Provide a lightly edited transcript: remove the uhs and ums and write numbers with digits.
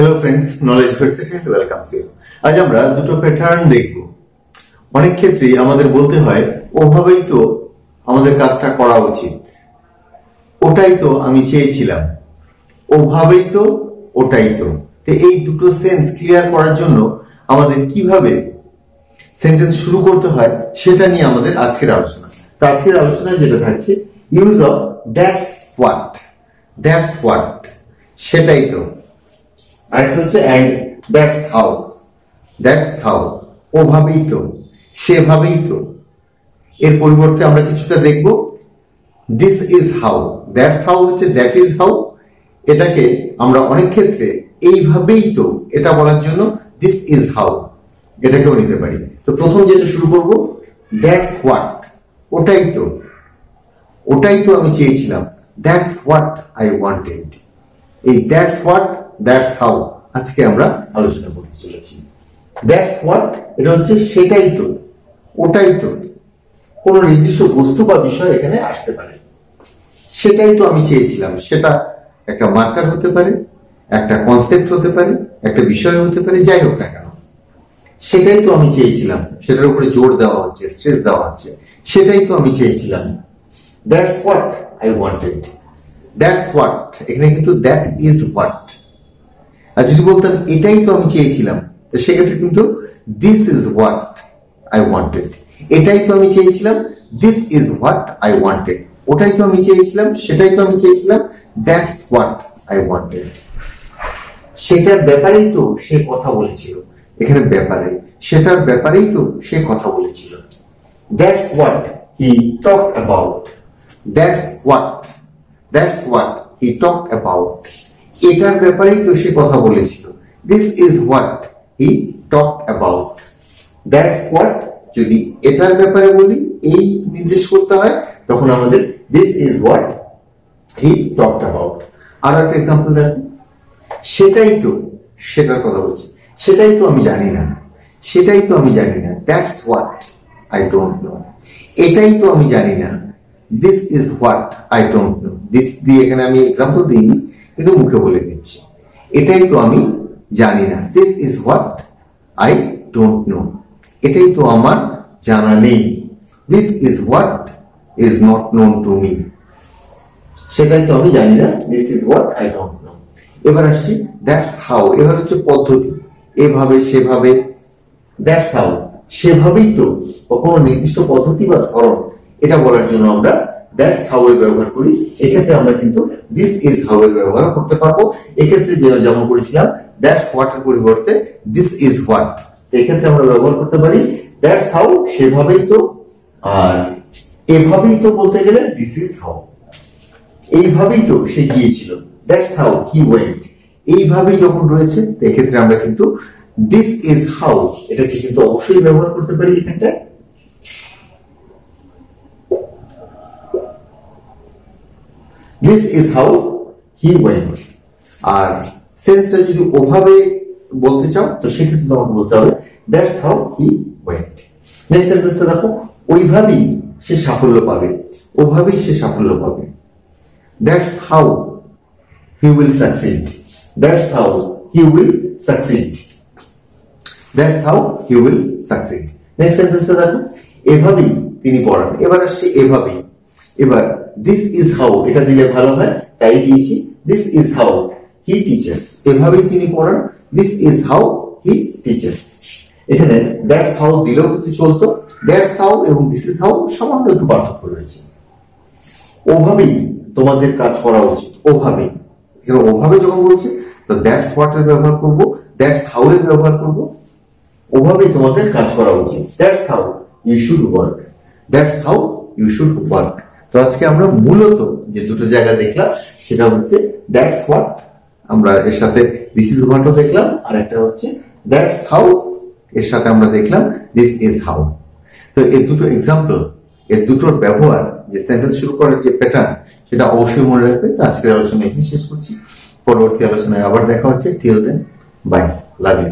Hello friends, Knowledge Varsity welcomes you. আজ আমরা দুটো প্যাটার্ন দেখব। অনেক ক্ষেত্রেই আমাদের বলতে হয় ওভাবেই তো আমাদের কাজটা করা উচিত, ওটাই তো আমি চেয়েছিলাম, ওভাবেই তো, ওটাই তো। এই দুটো সেন্স ক্লিয়ার করার জন্য আমাদের কিভাবে সেন্টেন্স শুরু করতে হয় সেটা নিয়ে আমাদের আজকের আলোচনা। তো আজকের আলোচনায় যেটা থাকছে use of that's what. That's what, সেটাই তো। আরেকটা হচ্ছে and that's how. That's how, ওভাবেই তো, সেভাবেই তো। এর পরিবর্তে আমরা কিছুটা দেখব this is how. That's how হচ্ছে দ্যাট ইজ হাউ। এটাকে আমরা অনেক ক্ষেত্রে এইভাবেই তো এটা বলার জন্য দিস ইজ হাউ এটাকেও নিতে পারি। তো প্রথম যেটা শুরু করব দ্যাটস হোয়াট, ওটাই তো, ওটাই তো আমি চেয়েছিলাম। That's what I wanted. এই দ্যাটস হোয়াট, দ্যাটস হাউ আজকে আমরা আলোচনা করতে চলেছি। দ্যাটস হোয়াট এটা হচ্ছে সেটাই তো, ওটাই তো। কোন নির্দিষ্ট বস্তু বা বিষয় এখানে আসতে পারে। সেটাই তো আমি চেয়েছিলাম, সেটা একটা মার্কার হতে পারে, একটা কনসেপ্ট হতে পারে, একটা বিষয় হতে পারে, যাই হোক না কেন, সেটাই তো আমি চেয়েছিলাম। সেটার উপরে জোর দেওয়া হচ্ছে, স্ট্রেস দেওয়া হচ্ছে, সেটাই তো আমি চেয়েছিলাম। That's what I wanted. That's what, এখানে কিন্তু দ্যাট ইজ হোয়াট। আর যদি বলতাম এটাই তো আমি চেয়েছিলাম, তো সেক্ষেত্রে কিন্তু this is what I wanted. এটাই তো আমি চেয়েছিলাম, this is what I wanted. ওটাই তো আমি চেয়েছিলাম, সেটাই তো আমি চেয়েছিলাম, দ্যাটস হোয়াট আই ওয়ান্টেড। সেটার ব্যাপারেই তো সে কথা বলেছিল। এখানে ব্যাপারে, সেটার ব্যাপারেই তো সে কথা বলেছিল। That's what he talked about. That's what he talked about. এটার ব্যাপারেই তো সে কথা বলেছিল। This is what he talked about. That's what, যদি এটার ব্যাপারে বলি, এই নির্দেশ করতে হয়, তখন আমাদের this is what he talked about. আর একটা এক্সাম্পল দেখো, সেটাই তো, সেটার কথা বলছি। সেটাই তো আমি জানি না, সেটাই তো আমি জানি না। That's what I don't know. এটাই তো আমি জানি না। This is what I don't know. This দিয়ে এখানে আমি এক্সাম্পল দিইনি, কিন্তু মুখে বলে দিচ্ছি। এটাই তো আমি জানি না। This is what I don't know. এটাই তো আমার জানা নেই। This is what is not known to me. সেটাই তো আমি জানি না। This is what I don't know. এবার আসছি দ্যাটস হাউ। এবার হচ্ছে পদ্ধতি, এভাবে সেভাবে। দ্যাটস হাউ, সেভাবেই তো, কোনো নির্দিষ্ট পদ্ধতি বা ধরন, এটা বলার জন্য আমরা দ্যাটস হাউ এর ব্যবহার করি। এক্ষেত্রে আমরা কিন্তু দিস ইজ হাউ এর ব্যবহার করতে পারবো। এক্ষেত্রে যেমন করেছিলাম দ্যাটস হোয়াট এর পরিবর্তে দিস ইজ হোয়াট, এক্ষেত্রে আমরা ব্যবহার করতে পারি দ্যাটস হাউ, সেভাবেই তো। আর এভাবেই তো বলতে গেলে দিস ইজ হাউ। এইভাবেই তো সে গিয়েছিল, দ্যাটস হাউ হি ওয়েন্ট। এইভাবেই যখন রয়েছে, এক্ষেত্রে আমরা কিন্তু দিস ইজ হাউ এটাকে কিন্তু অবশ্যই ব্যবহার করতে পারি এখানটায়। This is how he went. আর সেন্সটা যদি ওভাবে বলতে চাও, তো সেক্ষেত্রে তোমাকে বলতে হবে that's how he went. Next সেন্টেন্সে দেখো, ওইভাবেই সে সাফল্য পাবে, ওভাবেই সে সাফল্য পাবে। That's how he will succeed. That's how he will succeed. That's how he will succeed. Next সেন্টেন্সে দেখো, এভাবেই তিনি পড়ান। এবার আসছে এভাবেই। এবার দিস ইজ হাউ এটা দিলে ভালো হয়, তাই দিয়েছি। This is how he teaches. এভাবেই তিনি পড়ান। This is how he teaches. এখানে দ্যাটস হাউ দিলেও কিন্তু চলতো। দ্যাটস হাউ এবং দিস ইজ হাউ সামান্য একটু পার্থক্য রয়েছে। ওভাবেই তোমাদের কাজ করা উচিত, ওভাবেই। এখানে ওভাবে যখন বলছে, তো দ্যাটস হোয়াট এর ব্যবহার করবো, দ্যাটস হাউ এর ব্যবহার করবো। ওভাবেই তোমাদের কাজ করা উচিত। That's how you should work. That's how you should work. তো আজকে আমরা মূলত যে দুটো জায়গা দেখলাম, সেটা হচ্ছে দ্যাটস হোয়াট, আমরা এর সাথে দিস ইজ হোয়াটও দেখলাম, আর একটা হচ্ছে দ্যাটস হাউ, এর সাথে আমরা দেখলাম দিস ইজ হাউ। তো এই দুটো এক্সাম্পল, এর দুটোর ব্যবহার, যে সেন্টেন্স শুরু করার যে প্যাটার্ন, সেটা অবশ্যই মনে রাখবে। তো আজকের আলোচনা এখানে শেষ করছি। পরবর্তী আলোচনায় আবার দেখা হচ্ছে। Till then, bye, love you.